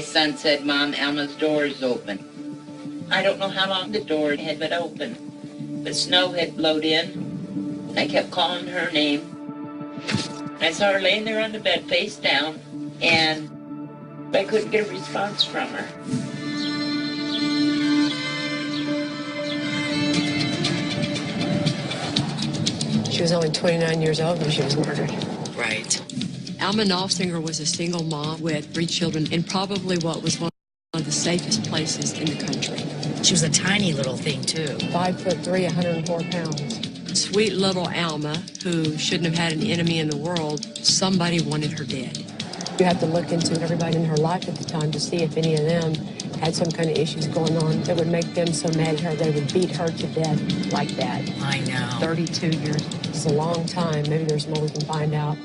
son said, "Mom, Alma's door is open." I don't know how long the door had been open, but snow had blowed in. I kept calling her name. I saw her laying there on the bed face down, and I couldn't get a response from her. She was only 29 years old when she was murdered. Right. Alma Knopfsinger was a single mom with 3 children in probably what was one of the safest places in the country. She was a tiny little thing, too. 5'3", 104 pounds. Sweet little Alma, who shouldn't have had an enemy in the world, somebody wanted her dead. You have to look into everybody in her life at the time to see if any of them had some kind of issues going on that would make them so mad at her they would beat her to death like that. I know. 32 years. It's a long time. Maybe there's more we can find out.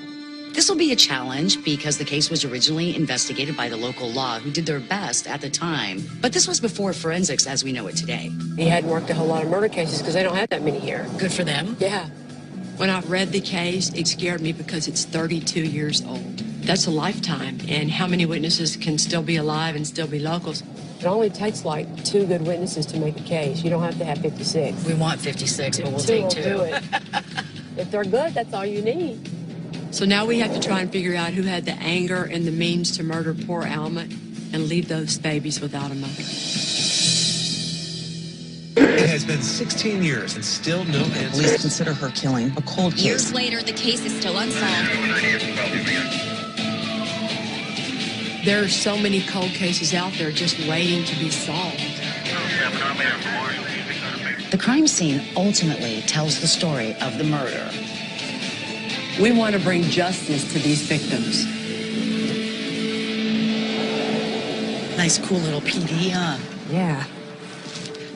This will be a challenge because the case was originally investigated by the local law, who did their best at the time. But this was before forensics as we know it today. He hadn't worked a whole lot of murder cases because they don't have that many here. Good for them. Yeah. When I read the case, it scared me because it's 32 years old. That's a lifetime. And how many witnesses can still be alive and still be locals? It only takes like 2 good witnesses to make a case. You don't have to have 56. We want 56, but we'll take 2. Do it. If they're good, that's all you need. So now we have to try and figure out who had the anger and the means to murder poor Alma and leave those babies without a mother. It has been 16 years and still no answer. Police consider her killing a cold case. Years later, the case is still unsolved. There are so many cold cases out there just waiting to be solved. The crime scene ultimately tells the story of the murder. We want to bring justice to these victims. Nice, cool little PD, huh? Yeah.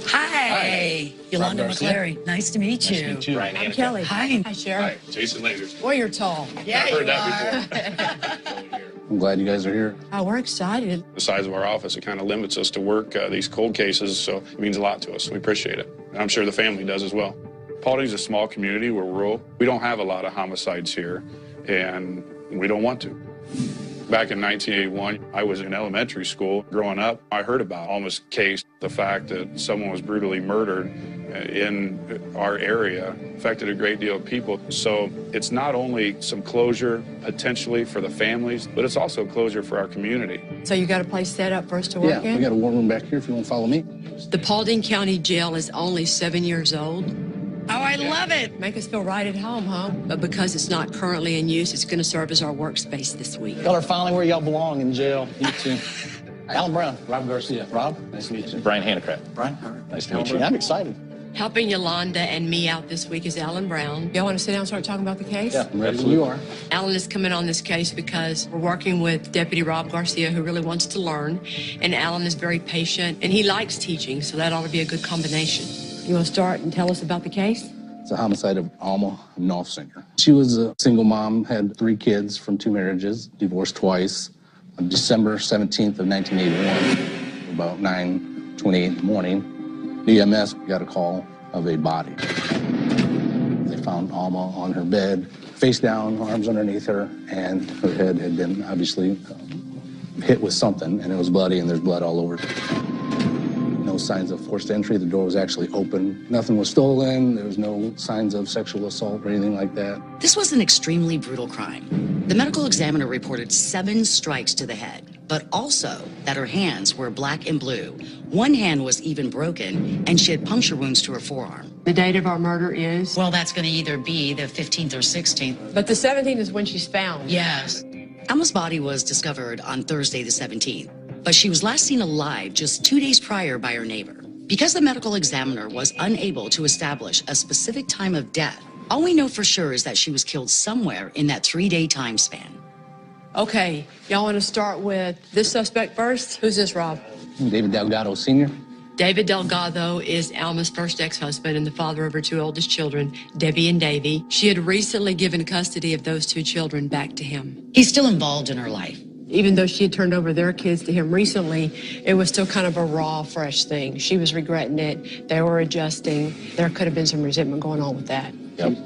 Hi. Yolanda McClary. Nice to meet you. I'm Kelly. Hi. Hi, Sheriff. Hi, Jason Landers. Boy, you're tall. Yeah, I've heard that before. I'm glad you guys are here. Oh, we're excited. The size of our office, it kind of limits us to work these cold cases, so it means a lot to us. We appreciate it. And I'm sure the family does as well. Paulding's a small community. We're rural. We don't have a lot of homicides here, and we don't want to. Back in 1981, I was in elementary school. Growing up, I heard about Alma's case. The fact that someone was brutally murdered in our area affected a great deal of people. So it's not only some closure potentially for the families, but it's also closure for our community. So you got a place set up for us to work in? Yeah, we got a war room back here if you want to follow me. The Paulding County Jail is only 7 years old. Oh, I love it. Make us feel right at home, huh? But because it's not currently in use, it's going to serve as our workspace this week. Y'all are finally where y'all belong, in jail. You too. Alan Brown. Rob Garcia. Rob, nice to meet you. Brian Handicraft. Brian, nice to meet you. I'm excited. Helping Yolanda and me out this week is Alan Brown. Y'all want to sit down and start talking about the case? Yeah, I'm ready when you are. Alan is coming on this case because we're working with Deputy Rob Garcia, who really wants to learn. And Alan is very patient, and he likes teaching, so that ought to be a good combination. You want to start and tell us about the case? It's a homicide of Alma Knopfsinger. She was a single mom, had 3 kids from 2 marriages, divorced twice. On December 17th of 1981, about 9:28 in the morning, the EMS got a call of a body. They found Alma on her bed, face down, arms underneath her, and her head had been obviously hit with something, and it was bloody, and there's blood all over it. No signs of forced entry. The door was actually open. Nothing was stolen. There was no signs of sexual assault or anything like that. This was an extremely brutal crime. The medical examiner reported 7 strikes to the head, but also that her hands were black and blue. One hand was even broken, and she had puncture wounds to her forearm. The date of our murder is? Well, that's going to either be the 15th or 16th. But the 17th is when she's found. Yes. Alma's body was discovered on Thursday the 17th. But she was last seen alive just 2 days prior by her neighbor. Because the medical examiner was unable to establish a specific time of death, all we know for sure is that she was killed somewhere in that 3-day time span. Okay, y'all want to start with this suspect first? Who's this, Rob? David Delgado Sr. David Delgado is Alma's first ex-husband and the father of her 2 oldest children, Debbie and Davy. She had recently given custody of those 2 children back to him. He's still involved in her life. Even though she had turned over their kids to him recently, it was still kind of a raw, fresh thing. She was regretting it. They were adjusting. There could have been some resentment going on with that. Yep.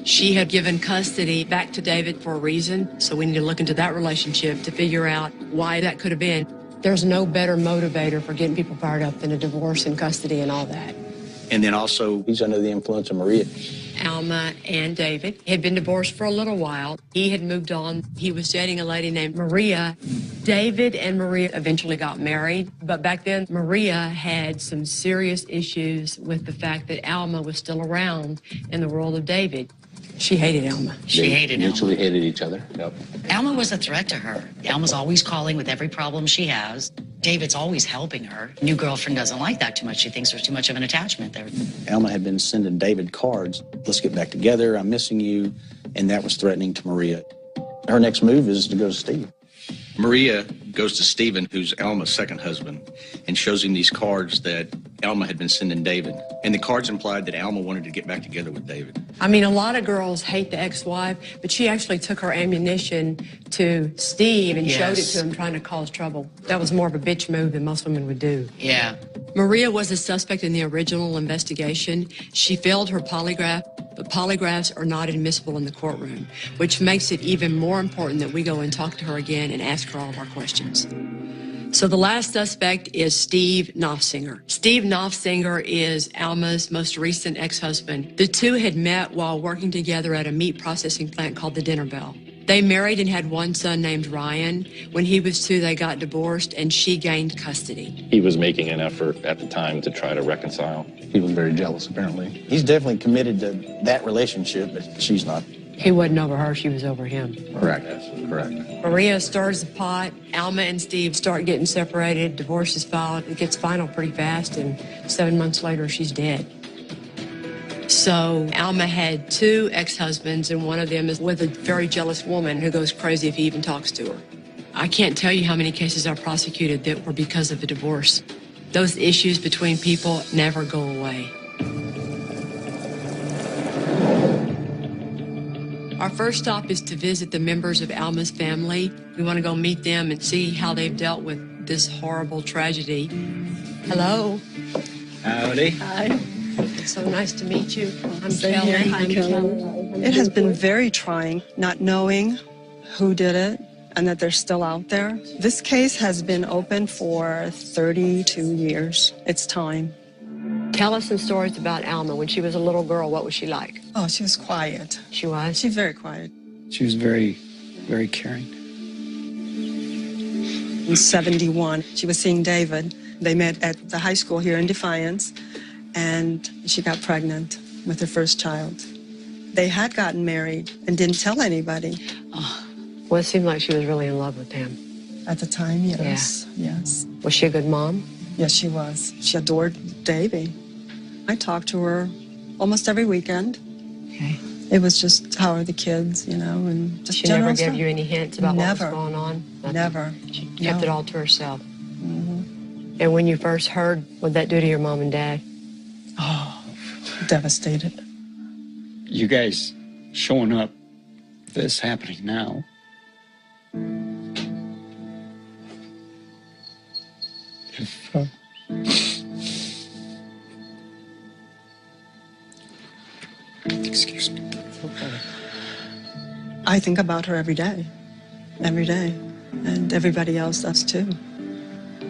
She had given custody back to David for a reason, so we need to look into that relationship to figure out why that could have been. There's no better motivator for getting people fired up than a divorce and custody and all that. And then also, he's under the influence of Maria. Alma and David had been divorced for a little while. He had moved on. He was dating a lady named Maria. David and Maria eventually got married, but back then Maria had some serious issues with the fact that Alma was still around in the world of David. She hated Alma. She hated Alma. Mutually hated each other. Yep. Alma was a threat to her. Alma's always calling with every problem she has. David's always helping her. New girlfriend doesn't like that too much. She thinks there's too much of an attachment there. Alma had been sending David cards. Let's get back together. I'm missing you. And that was threatening to Maria. Her next move is to go to Steve. Maria goes to Stephen, who's Alma's second husband, and shows him these cards that Alma had been sending David. And the cards implied that Alma wanted to get back together with David. I mean, a lot of girls hate the ex-wife, but she actually took her ammunition to Steve and showed it to him, trying to cause trouble. That was more of a bitch move than most women would do. Yeah. Maria was a suspect in the original investigation. She failed her polygraph, but polygraphs are not admissible in the courtroom, which makes it even more important that we go and talk to her again and ask her all of our questions. So the last suspect is Steve Knopfsinger. Steve Knopfsinger is Alma's most recent ex-husband. The two had met while working together at a meat processing plant called the Dinner Bell. They married and had one son named Ryan. When he was 2, they got divorced, and she gained custody. He was making an effort at the time to try to reconcile. He was very jealous, apparently. He's definitely committed to that relationship, but she's not. He wasn't over her, she was over him. Correct. Correct. Maria stirs the pot. Alma and Steve start getting separated. Divorce is filed. It gets final pretty fast, and 7 months later, she's dead. So Alma had 2 ex-husbands, and one of them is with a very jealous woman who goes crazy if he even talks to her. I can't tell you how many cases are prosecuted that were because of a divorce. Those issues between people never go away. Our first stop is to visit the members of Alma's family. We want to go meet them and see how they've dealt with this horrible tragedy. Hello. Howdy. Hi. It's so nice to meet you. I'm Kelly. I'm Kelly. It has been very trying not knowing who did it and that they're still out there. This case has been open for 32 years. It's time. Tell us some stories about Alma. When she was a little girl, what was she like? Oh, she was quiet. She was? She's very quiet. She was very, very caring. In 71, she was seeing David. They met at the high school here in Defiance, and she got pregnant with her first child. They had gotten married and didn't tell anybody. Oh. Well, it seemed like she was really in love with him. At the time, yes. Yeah. Yes. Was she a good mom? Yes, she was. She adored Davy. I talked to her almost every weekend. Okay. It was just, how are the kids, you know, and just She general never gave stuff. you any hints about what was going on? Nothing. Never. She kept it all to herself. Mm-hmm. And when you first heard, what'd that do to your mom and dad? Oh, devastated. You guys showing up, this happening now. If, excuse me. Okay. I think about her every day, and everybody else does too.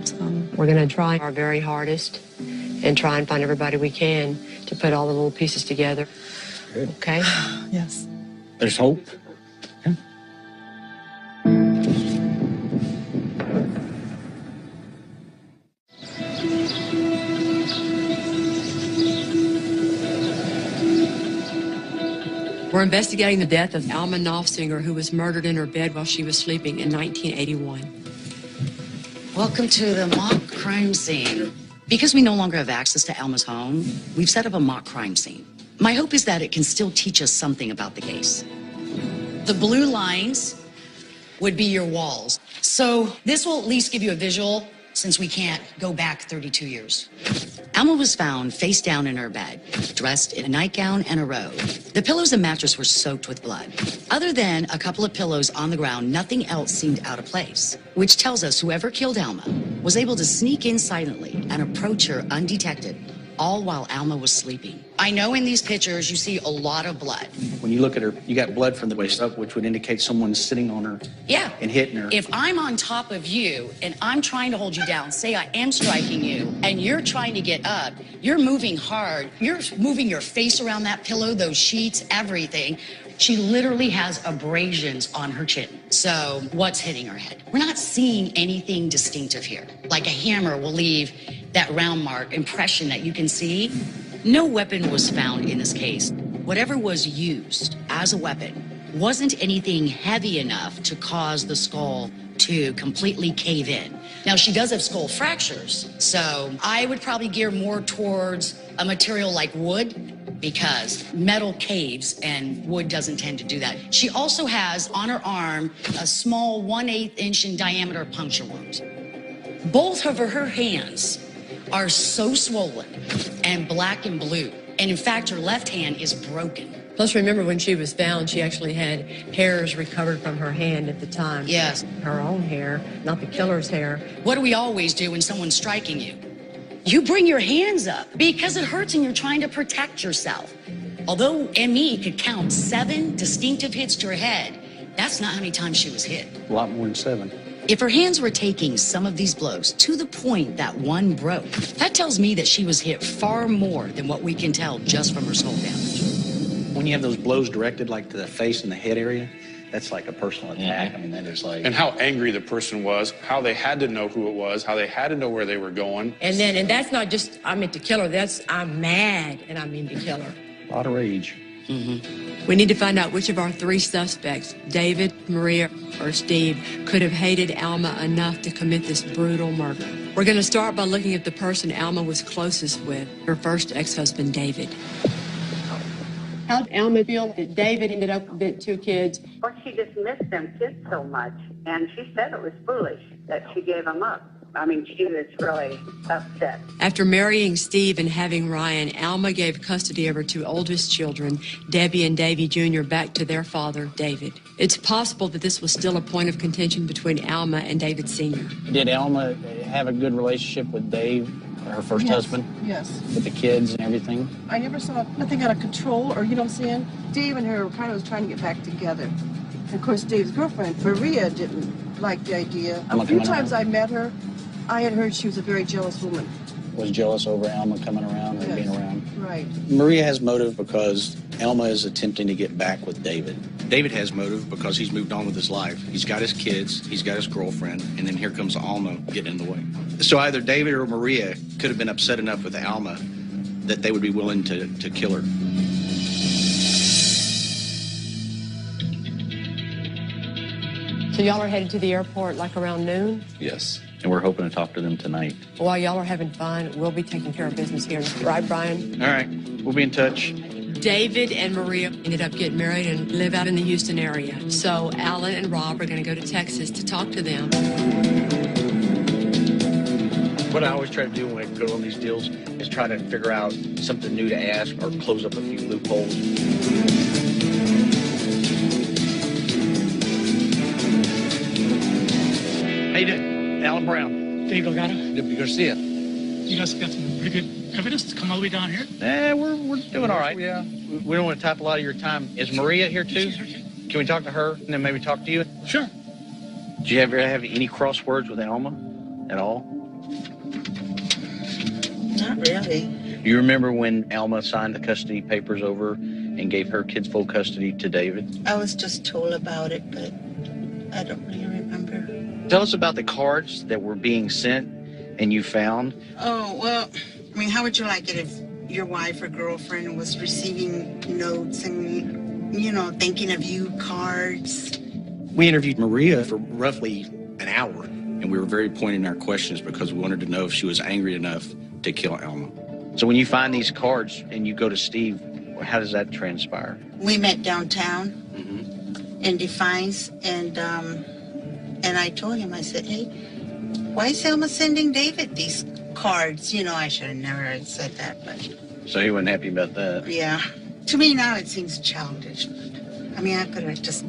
So, we're going to try our very hardest and try and find everybody we can to put all the little pieces together. Good. Okay? Yes. There's hope. Yeah. We're investigating the death of Alma Knopfsinger, who was murdered in her bed while she was sleeping in 1981. Welcome to the mock crime scene. Because we no longer have access to Alma's home, we've set up a mock crime scene. My hope is that it can still teach us something about the case. The blue lines would be your walls. So this will at least give you a visual, since we can't go back 32 years. Alma was found face down in her bed, dressed in a nightgown and a robe. The pillows and mattress were soaked with blood. Other than a couple of pillows on the ground, nothing else seemed out of place, which tells us whoever killed Alma was able to sneak in silently and approach her undetected all while Alma was sleeping. I know in these pictures you see a lot of blood. When you look at her, you got blood from the waist up, which would indicate someone's sitting on her and hitting her. If I'm on top of you and I'm trying to hold you down, say I am striking you, and you're trying to get up, you're moving hard, you're moving your face around that pillow, those sheets, everything. She literally has abrasions on her chin. So what's hitting her head? We're not seeing anything distinctive here. Like a hammer will leave that round mark impression that you can see. No weapon was found in this case. Whatever was used as a weapon wasn't anything heavy enough to cause the skull to completely cave in. Now, she does have skull fractures, so I would probably gear more towards a material like wood, because metal caves and wood doesn't tend to do that. She also has on her arm a small 1/8 inch in diameter puncture wound. Both of her hands are so swollen and black and blue. And in fact, her left hand is broken. Plus, remember when she was found, she actually had hairs recovered from her hand at the time. Yes. Her own hair, not the killer's hair. What do we always do when someone's striking you? You bring your hands up because it hurts and you're trying to protect yourself. Although ME could count 7 distinctive hits to her head, that's not how many times she was hit. A lot more than 7. If her hands were taking some of these blows to the point that one broke, that tells me that she was hit far more than what we can tell just from her skull damage. When you have those blows directed like to the face and the head area, that's like a personal attack. I mean, that is like... And how angry the person was, how they had to know who it was, how they had to know where they were going. And that's not just, I meant to kill her, that's, I'm mad and I mean to kill her. A lot of rage. We need to find out which of our 3 suspects, David, Maria, or Steve, could have hated Alma enough to commit this brutal murder. We're going to start by looking at the person Alma was closest with, her first ex-husband, David. How did Alma feel that David ended up with 2 kids? Well, she dismissed them kids so much, and she said it was foolish that she gave them up. I mean, she was really upset. After marrying Steve and having Ryan, Alma gave custody of her 2 oldest children, Debbie and Davy Jr., back to their father, David. It's possible that this was still a point of contention between Alma and David Sr. Did Alma have a good relationship with Dave, her first husband? Yes. With the kids and everything? I never saw nothing out of control, or you know what I'm saying? Dave and her kind of was trying to get back together. And of course, Dave's girlfriend, Maria, didn't like the idea. A few times I met her, I had heard she was a very jealous woman. Was jealous over Alma coming around or being around? Right. Maria has motive because Alma is attempting to get back with David. David has motive because he's moved on with his life. He's got his kids, he's got his girlfriend, and then here comes Alma getting in the way. So either David or Maria could have been upset enough with Alma that they would be willing to kill her. So y'all are headed to the airport like around noon? Yes, and we're hoping to talk to them tonight. While y'all are having fun, we'll be taking care of business here. Right, Brian? All right, we'll be in touch. David and Maria ended up getting married and live out in the Houston area. So Alan and Rob are going to go to Texas to talk to them. What I always try to do when I go on these deals is try to figure out something new to ask or close up a few loopholes. How you doing? Alan Brown. Dave Delgado. W. Garcia. You guys got some pretty good evidence to come all the way down here? We're doing all right. Yeah. We don't want to tap a lot of your time. Is Maria here too? Can we talk to her and then maybe talk to you? Sure. Did you ever have any crosswords with Alma at all? Not really. Do you remember when Alma signed the custody papers over and gave her kids full custody to David? I was just told about it, but I don't really remember. Tell us about the cards that were being sent and you found. Oh, well, I mean, how would you like it if your wife or girlfriend was receiving notes and, you know, thinking of you, cards? We interviewed Maria for roughly an hour, and we were very pointed in our questions because we wanted to know if she was angry enough to kill Alma. So when you find these cards and you go to Steve, how does that transpire? We met downtown in Defiance, and I told him, I said, hey, why is Alma sending David these cards? You know, I should have never said that, but... So he wasn't happy about that? Yeah. To me now it seems childish. I mean, I could have just...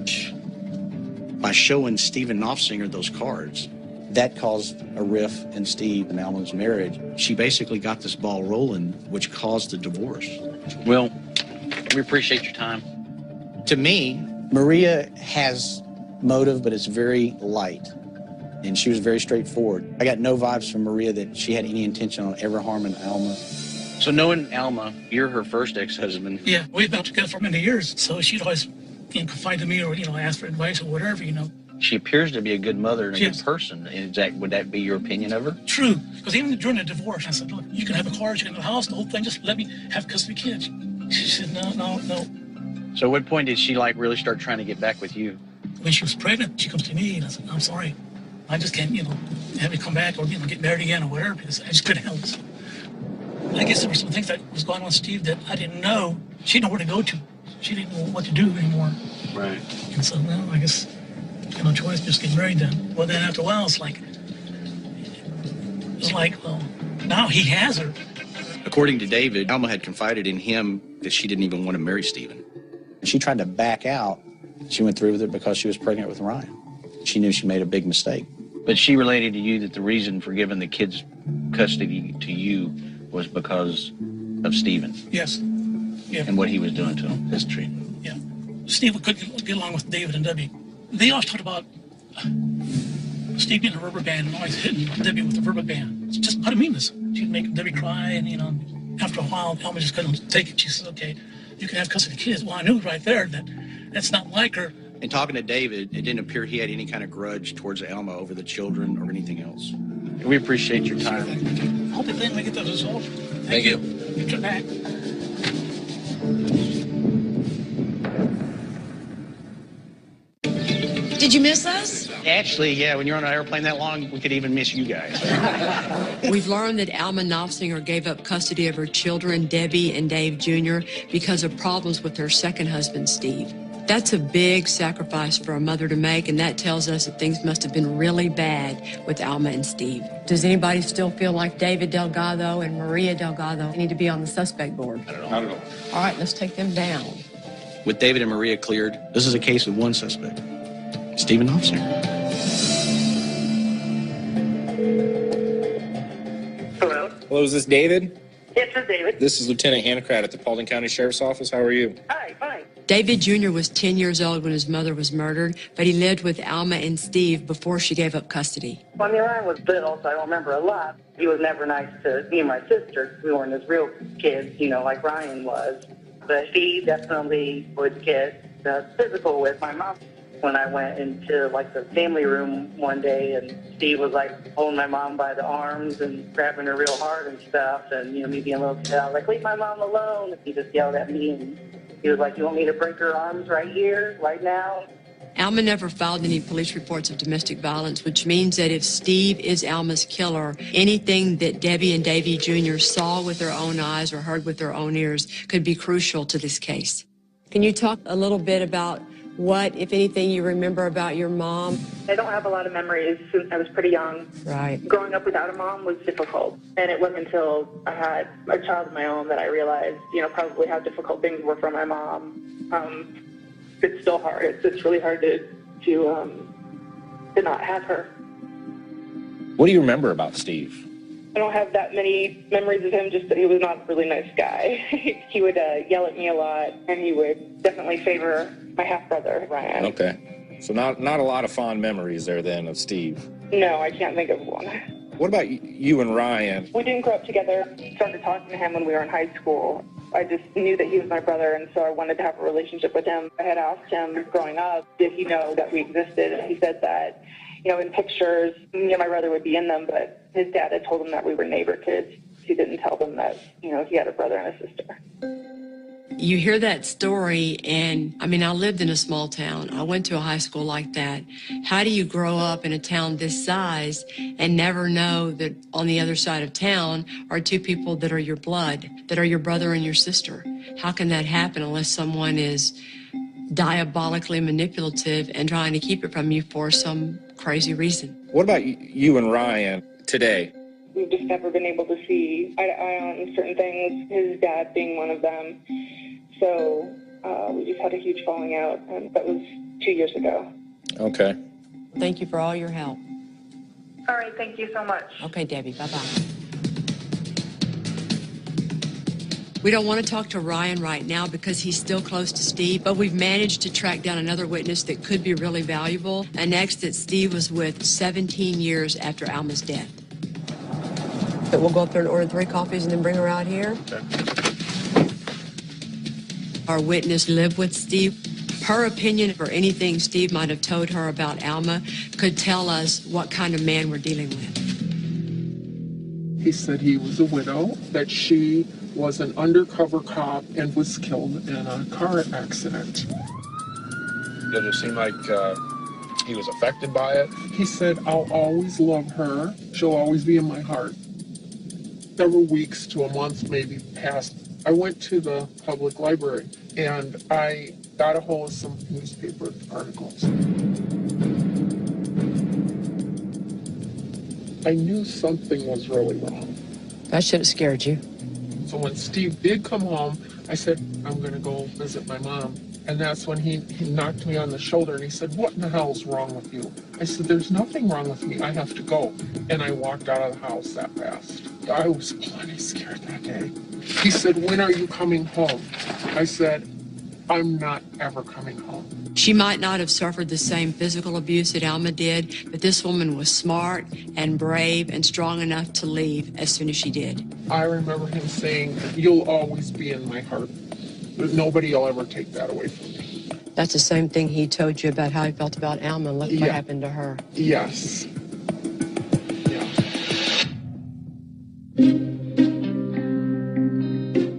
By showing Stephen Knopfsinger those cards, That caused a rift in Steve and Alma's marriage. She basically got this ball rolling, which caused the divorce. Well, we appreciate your time. To me, Maria has motive, but it's very light. And she was very straightforward. I got no vibes from Maria that she had any intention on ever harming Alma. So knowing Alma, you're her first ex-husband. Yeah, we've been together for many years, so she'd always confide to me or, ask for advice or whatever, She appears to be a good mother and a Yes. good person. Would that be your opinion of her? True, because even during the divorce, I said, look, you can have a car, you can have a house, the whole thing, just let me have custody of kids. She said, no. So at what point did she really start trying to get back with you? When she was pregnant, she comes to me and I said, I'm sorry. I just can't, have you come back or, get married again or whatever because I just couldn't handle this. I guess there were some things that was going on with Steve that I didn't know. She didn't know where to go to. She didn't know what to do anymore. Right. And so, well, I guess, no choice, just get married then. Well, then after a while, it's like, well, now he has her. According to David, Alma had confided in him that she didn't even want to marry Stephen. She tried to back out. She went through with it because she was pregnant with Ryan. She knew she made a big mistake. But she related to you that the reason for giving the kids custody to you was because of Stephen. Yes. Yeah. And what he was doing to him, his treatment. Yeah. Steve could get along with David and Debbie. They always talked about Steve getting a rubber band and always hitting Debbie with a rubber band. It's just out of meanness. She'd make Debbie cry, and after a while, Alma just couldn't take it. She says, "Okay, you can have custody of the kids." Well, I knew right there that that's not like her. In talking to David, it didn't appear he had any kind of grudge towards Alma over the children or anything else. We appreciate your time. I hope they make it the result. Thank you. Get your back. Did you miss us? Actually, yeah, when you're on an airplane that long, we could even miss you guys. We've learned that Alma Knopfsinger gave up custody of her children, Debbie and Dave Jr., because of problems with her second husband, Steve. That's a big sacrifice for a mother to make, and that tells us that things must have been really bad with Alma and Steve. Does anybody still feel like David Delgado and Maria Delgado need to be on the suspect board? Not at all. All right, let's take them down. With David and Maria cleared, this is a case with one suspect, Stephen Knopfsinger. Hello, is this David? Yes, it's David. This is Lieutenant Hancrat at the Paulding County Sheriff's Office. How are you? Hi, fine. David Jr. was 10 years old when his mother was murdered, but he lived with Alma and Steve before she gave up custody. Well, Ryan was little, so I don't remember a lot. He was never nice to me and my sister. We weren't as real kids, like Ryan was. But Steve definitely was a kid, physical with my mom. When I went into, the family room one day, and Steve was, holding my mom by the arms and grabbing her real hard and stuff, and, me being a little kid, I was like, leave my mom alone. And he just yelled at me, and he was like, you want me to break her arms right here, right now? Alma never filed any police reports of domestic violence, which means that if Steve is Alma's killer, anything that Debbie and Davey Jr. saw with their own eyes or heard with their own ears could be crucial to this case. Can you talk a little bit about what, if anything, you remember about your mom? I don't have a lot of memories since I was pretty young. Right. Growing up without a mom was difficult. And it wasn't until I had a child of my own that I realized, probably how difficult things were for my mom. It's still hard. It's really hard to not have her. What do you remember about Steve? I don't have that many memories of him, just that he was not a really nice guy. He would yell at me a lot, and he would definitely favor my half-brother, Ryan. Okay. So not a lot of fond memories there then of Steve. No, I can't think of one. What about you and Ryan? We didn't grow up together. Started talking to him when we were in high school. I just knew that he was my brother, and so I wanted to have a relationship with him. I had asked him growing up, did he know that we existed? And he said that, in pictures, my brother would be in them, but his dad had told him that we were neighbor kids. He didn't tell them that, he had a brother and a sister. You hear that story, and I lived in a small town. I went to a high school like that. How do you grow up in a town this size and never know that on the other side of town are two people that are your blood, that are your brother and your sister? How can that happen unless someone is diabolically manipulative and trying to keep it from you for some crazy reason? What about you and Ryan today? We've just never been able to see eye to eye on certain things, his dad being one of them. So we just had a huge falling out, and that was 2 years ago. Okay. Thank you for all your help. All right, thank you so much. Okay, Debbie, bye-bye. We don't want to talk to Ryan right now because he's still close to Steve, but we've managed to track down another witness that could be really valuable, an ex that Steve was with 17 years after Alma's death. But we'll go up there and order 3 coffees and then bring her out here. Okay. Our witness lived with Steve. Her opinion or anything Steve might have told her about Alma could tell us what kind of man we're dealing with. He said he was a widow, that she was an undercover cop and was killed in a car accident. Did it seem like he was affected by it? He said, I'll always love her. She'll always be in my heart. Several weeks to a month maybe passed. I went to the public library and I got a hold of some newspaper articles. I knew something was really wrong. That should have scared you. So when Steve did come home, I said, I'm going to go visit my mom. And that's when he knocked me on the shoulder and he said, what in the hell's wrong with you? I said, there's nothing wrong with me. I have to go. And I walked out of the house that fast. I was plenty scared that day. He said, when are you coming home? I said, I'm not ever coming home. She might not have suffered the same physical abuse that Alma did, but this woman was smart and brave and strong enough to leave as soon as she did. I remember him saying, you'll always be in my heart. Nobody will ever take that away from me. That's the same thing he told you about how he felt about Alma. Look what happened to her. Yes.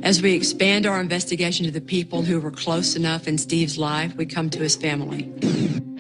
As we expand our investigation to the people who were close enough in Steve's life, we come to his family.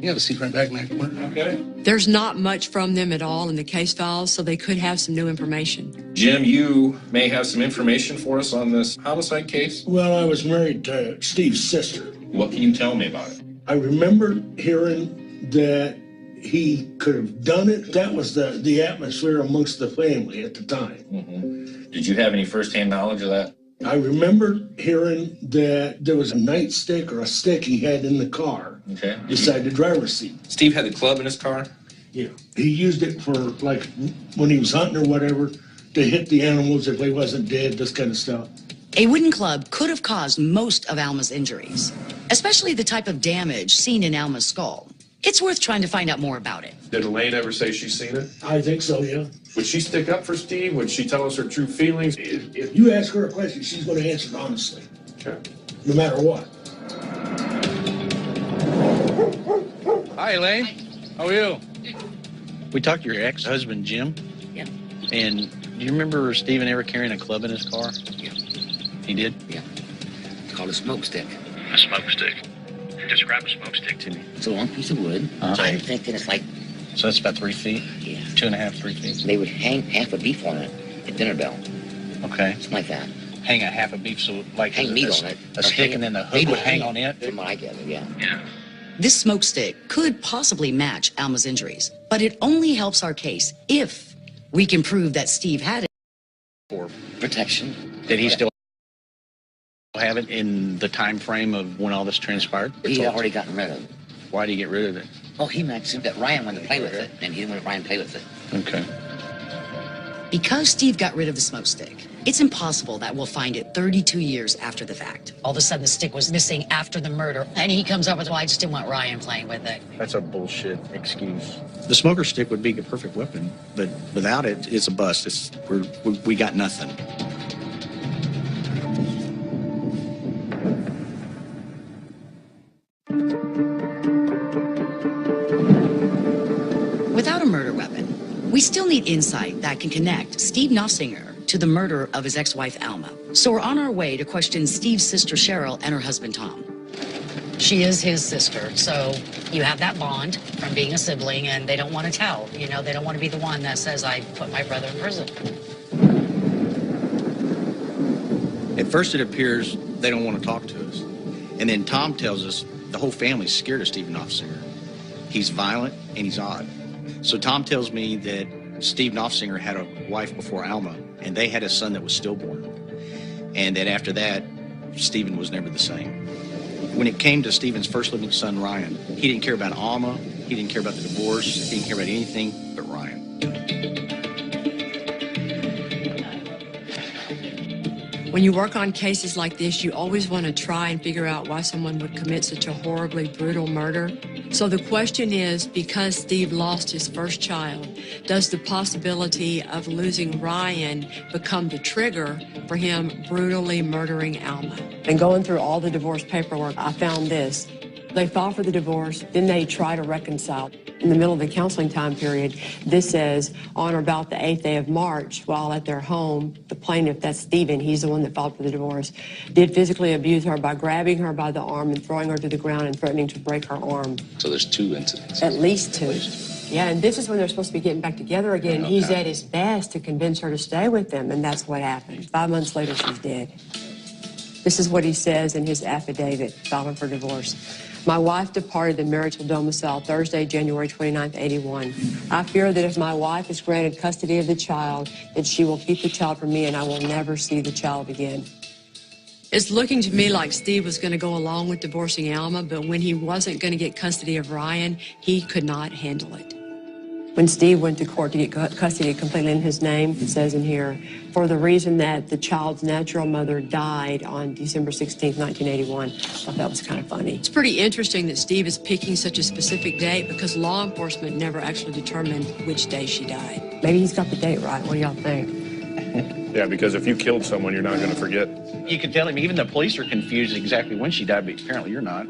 You have a seat right back, Mac. Okay. There's not much from them at all in the case files, so they could have some new information. Jim, you may have some information for us on this homicide case. Well, I was married to Steve's sister. What can you tell me about it? I remember hearing that he could have done it. That was the atmosphere amongst the family at the time. Mm-hmm. Did you have any firsthand knowledge of that? I remember hearing that there was a nightstick or a stick he had in the car beside the driver's seat. Steve had the club in his car? Yeah. He used it for, like, when he was hunting or whatever, to hit the animals if they wasn't dead, this kind of stuff. A wooden club could have caused most of Alma's injuries, especially the type of damage seen in Alma's skull. It's worth trying to find out more about it. Did Elaine ever say she's seen it? I think so, yeah. Would she stick up for Steve? Would she tell us her true feelings? If you ask her a question, she's going to answer honestly. Okay. No matter what. Hi, Elaine. How are you? We talked to your ex-husband, Jim. Yeah. And do you remember Stephen ever carrying a club in his car? Yeah. He did? Yeah. It's called a smoke stick. A smoke stick? Describe a smoke stick to me. It's a long piece of wood. I'm thinking it's like... So that's about 3 feet? Yeah. 2.5, 3 feet? They would hang half a beef on it at dinner bell. Okay. Something like that. Hang a half a beef, so like... Hang meat on it. A stick and then the hook would hang on it? From what I gather, yeah. Yeah. This smoke stick could possibly match Alma's injuries, but it only helps our case if we can prove that Steve had it for protection. Did he still have it in the time frame of when all this transpired? He had already gotten rid of it. Why did he get rid of it? Oh, he mentioned that Ryan wanted to play with it, and he didn't want Ryan to play with it. Okay. Because Steve got rid of the smoke stick, it's impossible that we'll find it 32 years after the fact. All of a sudden, the stick was missing after the murder, and he comes up with, well, I just didn't want Ryan playing with it. That's a bullshit excuse. The smoker stick would be a perfect weapon, but without it, it's a bust. We got nothing. Without a murder weapon, we still need insight that can connect Steve Nossinger to the murder of his ex-wife, Alma. So we're on our way to question Steve's sister, Cheryl, and her husband, Tom. She is his sister, so you have that bond from being a sibling, and they don't want to tell. You know, they don't want to be the one that says, I put my brother in prison. At first, it appears they don't want to talk to us. And then Tom tells us the whole family's scared of Stephen Nossinger. He's violent and he's odd. So Tom tells me that Steve Nossinger had a wife before Alma, and they had a son that was stillborn. And that after that, Stephen was never the same. When it came to Stephen's first living son, Ryan, he didn't care about Alma, he didn't care about the divorce, he didn't care about anything but Ryan. When you work on cases like this, you always want to try and figure out why someone would commit such a horribly brutal murder. So the question is, because Steve lost his first child, does the possibility of losing Ryan become the trigger for him brutally murdering Alma? And going through all the divorce paperwork, I found this. They file for the divorce, then they try to reconcile. In the middle of the counseling time period, this says, on or about the 8th day of March, while at their home, the plaintiff, that's Stephen, he's the one that filed for the divorce, did physically abuse her by grabbing her by the arm and throwing her to the ground and threatening to break her arm. So there's 2 incidents. At least 2. Yeah, and this is when they're supposed to be getting back together again. Okay. He's at his best to convince her to stay with him, and that's what happened. 5 months later, she's dead. This is what he says in his affidavit filing for divorce. My wife departed the marital domicile Thursday, January 29th, 81. I fear that if my wife is granted custody of the child, that she will keep the child from me and I will never see the child again. It's looking to me like Steve was going to go along with divorcing Alma, but when he wasn't going to get custody of Ryan, he could not handle it. When Steve went to court to get custody completely in his name, it says in here, for the reason that the child's natural mother died on December 16th, 1981. I thought that was kind of funny. It's pretty interesting that Steve is picking such a specific date because law enforcement never actually determined which day she died. Maybe he's got the date right. What do y'all think? Yeah, because if you killed someone, you're not going to forget. You can tell him, even the police are confused exactly when she died, but apparently you're not.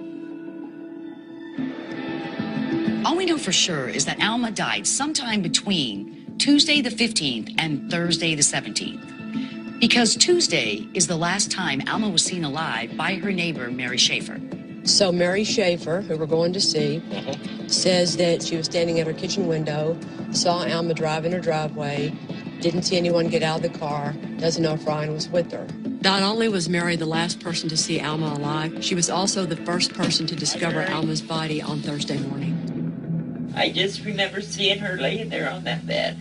All we know for sure is that Alma died sometime between Tuesday the 15th and Thursday the 17th. Because Tuesday is the last time Alma was seen alive by her neighbor, Mary Schaefer. So Mary Schaefer, who we're going to see, says that she was standing at her kitchen window, saw Alma drive in her driveway, didn't see anyone get out of the car, doesn't know if Ryan was with her. Not only was Mary the last person to see Alma alive, she was also the first person to discover Alma's body on Thursday morning. I just remember seeing her laying there on that bed.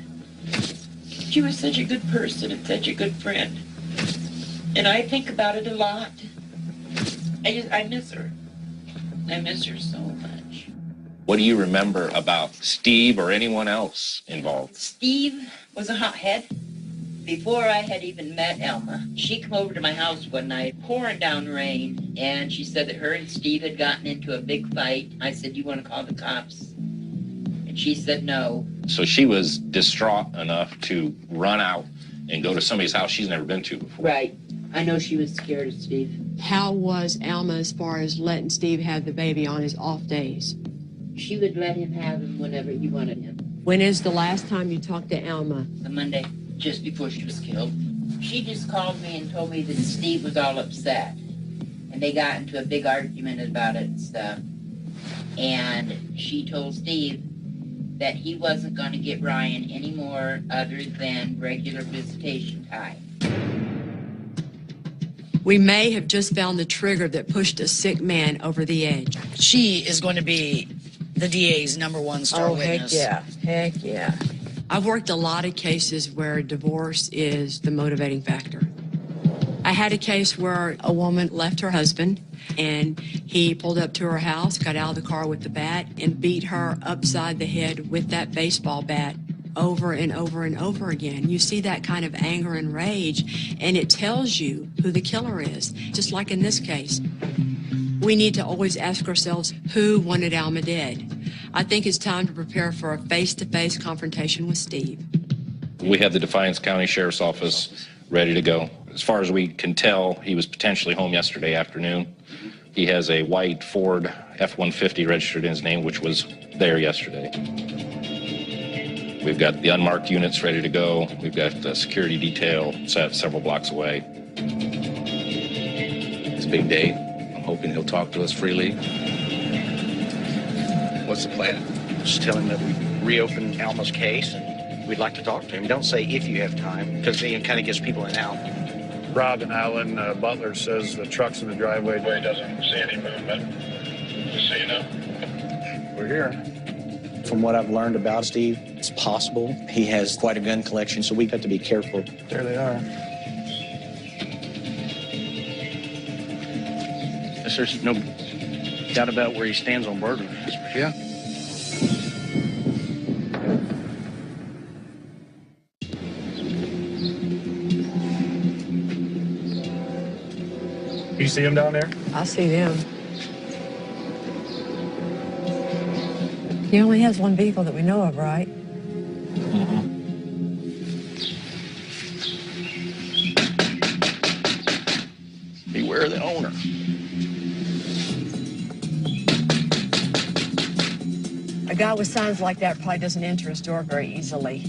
She was such a good person and such a good friend. And I think about it a lot. I miss her. I miss her so much. What do you remember about Steve or anyone else involved? Steve was a hothead. Before I had even met Alma, she came over to my house one night, pouring down rain, and she said that her and Steve had gotten into a big fight. I said, "You want to call the cops?" And she said no. So she was distraught enough to run out and go to somebody's house she's never been to before. Right. I know she was scared of Steve. How was Alma as far as letting Steve have the baby on his off days? She would let him have him whenever he wanted him. When is the last time you talked to Alma? A Monday, just before she was killed. She just called me and told me that Steve was all upset. And they got into a big argument about it and stuff. And she told Steve that he wasn't going to get Ryan any more other than regular visitation time. We may have just found the trigger that pushed a sick man over the edge. She is going to be the DA's #1 star witness. Heck yeah. I've worked a lot of cases where divorce is the motivating factor. I had a case where a woman left her husband and he pulled up to her house, got out of the car with the bat, and beat her upside the head with that baseball bat over and over and over again. You see that kind of anger and rage, and it tells you who the killer is, just like in this case. We need to always ask ourselves, who wanted Alma dead? I think it's time to prepare for a face-to-face confrontation with Steve. We have the Defiance County Sheriff's Office ready to go. As far as we can tell, he was potentially home yesterday afternoon. He has a white Ford F-150 registered in his name, which was there yesterday. We've got the unmarked units ready to go. We've got the security detail set several blocks away. It's a big day. I'm hoping he'll talk to us freely. What's the plan? Just tell him that we reopened Alma's case and we'd like to talk to him. Don't say if you have time, because it kind of gives people an out. Rob and Alan Butler says the truck's in the driveway. He doesn't see any movement. Just so you know. We're here. From what I've learned about Steve, it's possible he has quite a gun collection, so we've got to be careful. There they are. There's no doubt about where he stands on burglary. Yeah. you see them down there? I see them. He only has one vehicle that we know of, right? Beware the owner. A guy with signs like that probably doesn't enter his door very easily.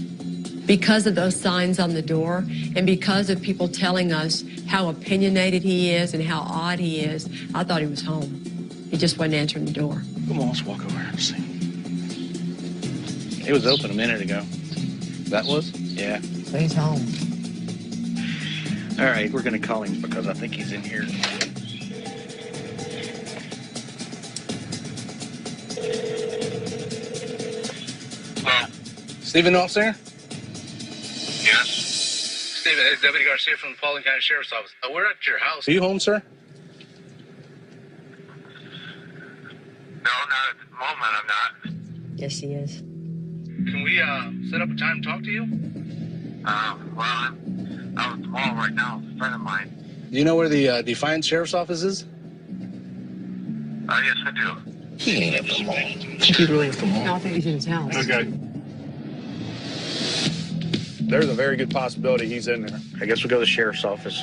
Because of those signs on the door and because of people telling us how opinionated he is and how odd he is, I thought he was home. He just wasn't answering the door. Come on, let's walk over and see. It was open a minute ago. That was? Yeah. So he's home. All right, we're going to call him because I think he's in here. Stephen Officer? Yes. Stephen, it's Deputy Garcia from the Paulding County Sheriff's Office. We're at your house. Are you home, sir? No, not at the moment, I'm not. Yes, he is. Can we set up a time to talk to you? Well, I'm out at the mall right now with a friend of mine. Do you know where the Defiance Sheriff's Office is? Yes, I do. He ain't at the mall. He's really at the mall. No, I think he's in his house. Okay. There's a very good possibility he's in there. I guess we'll go to the sheriff's office.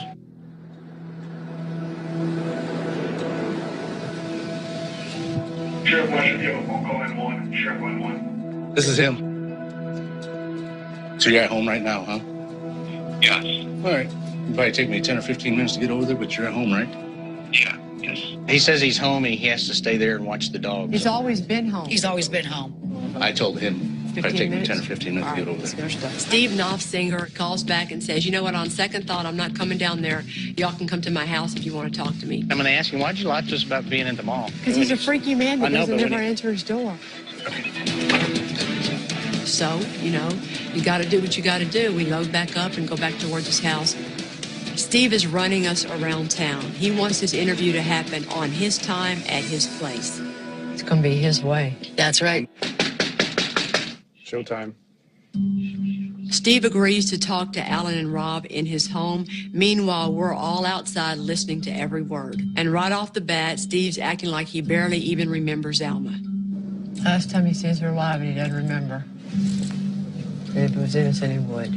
Sheriff Western, give a phone call in one. Sheriff 1-1. This is him. So you're at home right now, huh? Yes. All right. It'll probably take me 10 or 15 minutes to get over there, but you're at home, right? Yeah, yes. He says he's home and he has to stay there and watch the dogs. He's always been home. He's always been home. I told him it'd probably take me 10 or 15 minutes to get over there. Steve Knopfsinger calls back and says, you know what, on second thought, I'm not coming down there. Y'all can come to my house if you want to talk to me. I'm going to ask you, why'd you lie to us about being at the mall? Because he's a freaky man that doesn't ever when answer his door. So, you know, you got to do what you got to do. We load back up and go back towards his house. Steve is running us around town. He wants this interview to happen on his time at his place. It's going to be his way. That's right. Showtime. Steve agrees to talk to Alan and Rob in his home. Meanwhile, we're all outside listening to every word. And right off the bat, Steve's acting like he barely even remembers Alma. Last time he sees her alive, and he doesn't remember. If it was innocent, he would.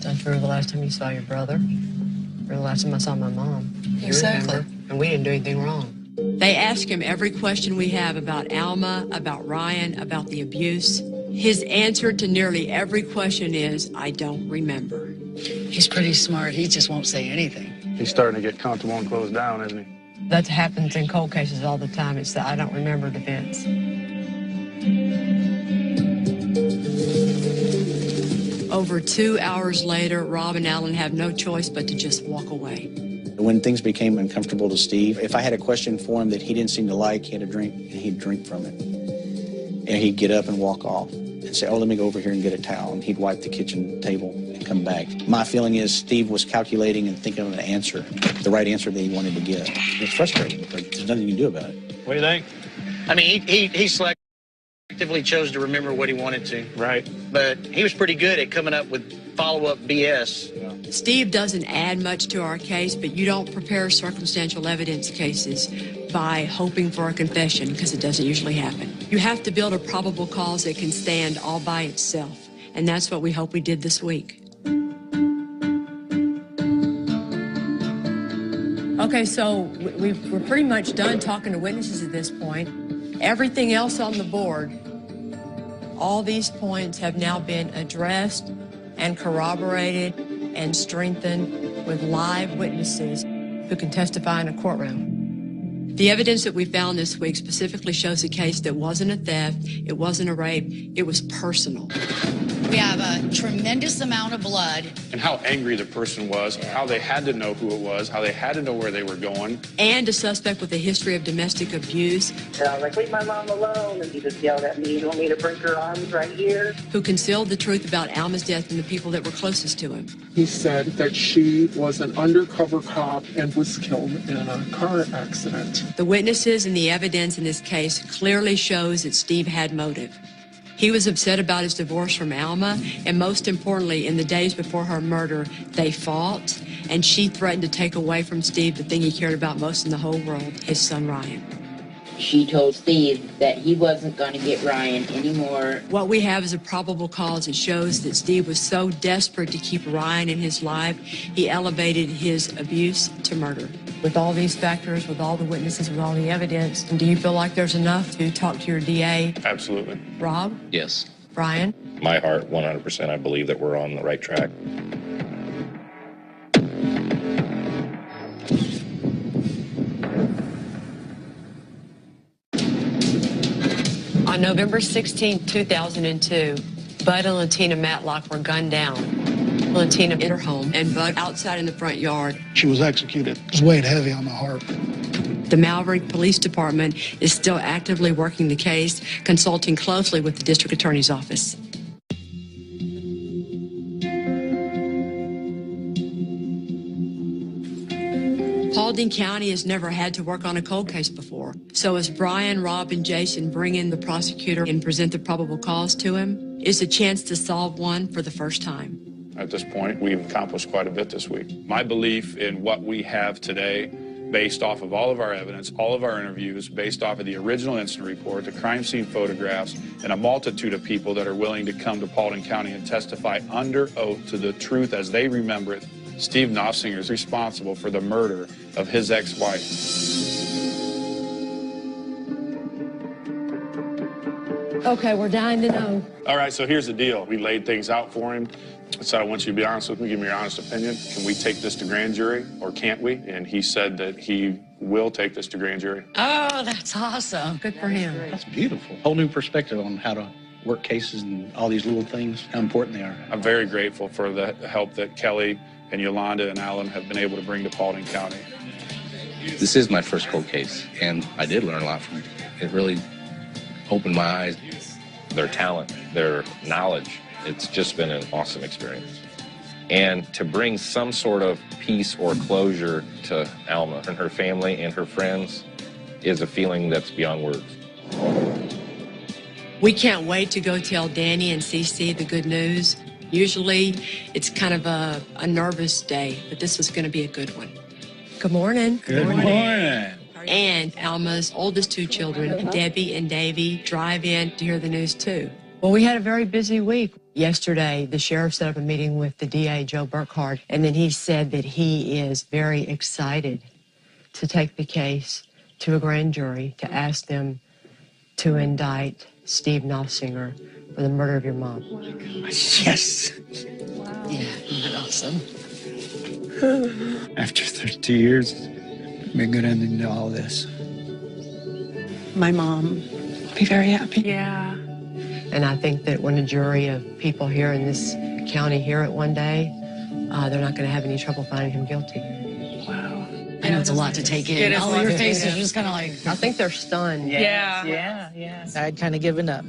Don't you remember the last time you saw your brother? Or the last time I saw my mom? Exactly. Remember? And we didn't do anything wrong. They ask him every question we have about Alma, about Ryan, about the abuse. His answer to nearly every question is, I don't remember. He's pretty smart. He just won't say anything. He's starting to get comfortable and close down, isn't he? That happens in cold cases all the time. It's the I don't remember defense. Over 2 hours later, Rob and Alan have no choice but to just walk away. When things became uncomfortable to Steve, if I had a question for him that he didn't seem to like, he had a drink, and he'd drink from it. And he'd get up and walk off and say, oh, let me go over here and get a towel. And he'd wipe the kitchen table and come back. My feeling is Steve was calculating and thinking of an answer, the right answer that he wanted to get. It's frustrating, but there's nothing you can do about it. What do you think? I mean, he selectively chose to remember what he wanted to. Right. But he was pretty good at coming up with follow-up BS. Yeah. Steve doesn't add much to our case, but you don't prepare circumstantial evidence cases by hoping for a confession, because it doesn't usually happen. You have to build a probable cause that can stand all by itself, and that's what we hope we did this week. Okay, so we're pretty much done talking to witnesses at this point. Everything else on the board, all these points have now been addressed and corroborated and strengthened with live witnesses who can testify in a courtroom. The evidence that we found this week specifically shows a case that wasn't a theft, it wasn't a rape, it was personal. We have a tremendous amount of blood. And how angry the person was, how they had to know who it was, how they had to know where they were going. And a suspect with a history of domestic abuse. And I was like, leave my mom alone. And he just yelled at me, you want me to break her arms right here? Who concealed the truth about Alma's death from the people that were closest to him. He said that she was an undercover cop and was killed in a car accident. The witnesses and the evidence in this case clearly shows that Steve had motive. He was upset about his divorce from Alma, and most importantly, in the days before her murder, they fought, and she threatened to take away from Steve the thing he cared about most in the whole world, his son Ryan. She told Steve that he wasn't going to get Ryan anymore. What we have is a probable cause that shows that Steve was so desperate to keep Ryan in his life, he elevated his abuse to murder. With all these factors, with all the witnesses, with all the evidence, do you feel like there's enough to talk to your DA? Absolutely. Rob? Yes. Brian? My heart, 100%, I believe that we're on the right track. On November 16, 2002, Bud and Latina Matlock were gunned down. Latina in her home and Bud outside in the front yard. She was executed. It was weighed heavy on my heart. The Maverick Police Department is still actively working the case, consulting closely with the District Attorney's Office. Paulding County has never had to work on a cold case before. So as Brian, Rob, and Jason bring in the prosecutor and present the probable cause to him, it's a chance to solve one for the first time. At this point, we've accomplished quite a bit this week. My belief in what we have today, based off of all of our evidence, all of our interviews, based off of the original incident report, the crime scene photographs, and a multitude of people that are willing to come to Paulding County and testify under oath to the truth as they remember it, Steve Knopfsinger is responsible for the murder of his ex-wife. Okay, we're dying to know. All right, so here's the deal. We laid things out for him. So I want you to be honest with me, give me your honest opinion. Can we take this to grand jury or can't we? And he said that he will take this to grand jury. Oh, that's awesome. Good for him. That's beautiful. Whole new perspective on how to work cases and all these little things, how important they are. I'm very grateful for the help that Kelly and Yolanda and Alan have been able to bring to Paulding County. This is my first cold case, and I did learn a lot from it. It really opened my eyes. Their talent, their knowledge, it's just been an awesome experience. And to bring some sort of peace or closure to Alma and her family and her friends is a feeling that's beyond words. We can't wait to go tell Danny and Cece the good news. Usually it's kind of a nervous day, but this was going to be a good one. Good morning. Good morning. And Alma's oldest two children, Debbie and Davy, drive in to hear the news too. Well, we had a very busy week. Yesterday, the sheriff set up a meeting with the DA, Joe Burkhart, and then he said that he is very excited to take the case to a grand jury to ask them to indict Steve Knopfsinger for the murder of your mom. Oh my gosh, yes. Wow. Yeah, isn't that awesome? After 32 years, it'd be a good ending to all this. My mom will be very happy. Yeah. And I think that when a jury of people here in this county hear it one day, they're not going to have any trouble finding him guilty. Wow. I know it's a lot to take in. All of your faces are just kind of like... I think they're stunned. Yeah. I'd kind of given up.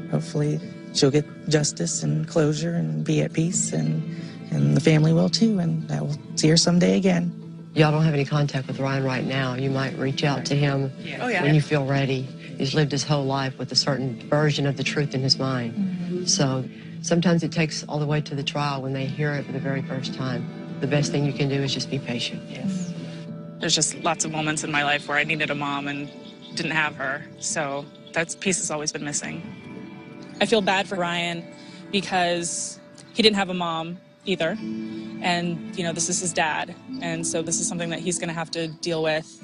Hopefully she'll get justice and closure and be at peace, and the family will too, and I will see her someday again. Y'all don't have any contact with Ryan right now. You might reach out to him when you feel ready. He's lived his whole life with a certain version of the truth in his mind. Mm-hmm. So sometimes it takes all the way to the trial when they hear it for the very first time. The best thing you can do is just be patient. Yes. There's just lots of moments in my life where I needed a mom and didn't have her. So that piece has always been missing. I feel bad for Ryan because he didn't have a mom either. And, you know, this is his dad. And so this is something that he's going to have to deal with.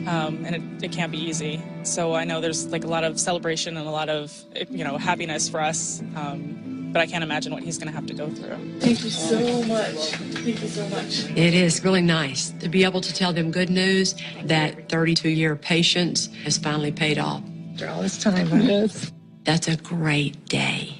And it can't be easy. So I know there's like a lot of celebration and a lot of, you know, happiness for us. But I can't imagine what he's going to have to go through. Thank you so much. Thank you so much. It is really nice to be able to tell them good news that 32-year patience has finally paid off. After all this time, right? Yes. That's a great day.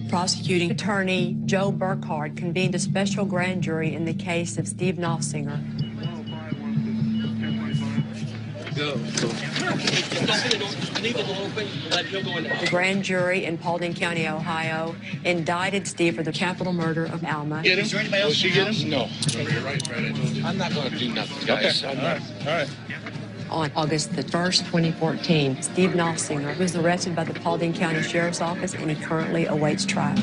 Prosecuting attorney Joe Burkhart convened a special grand jury in the case of Steve Knopfsinger. The grand jury in Paulding County, Ohio, indicted Steve for the capital murder of Alma. Get him? Is there anybody else? No. You're right. I'm not going to do nothing, guys. Okay. All right. On August the 1st, 2014, Steve Nossinger was arrested by the Paulding County Sheriff's Office, and he currently awaits trial.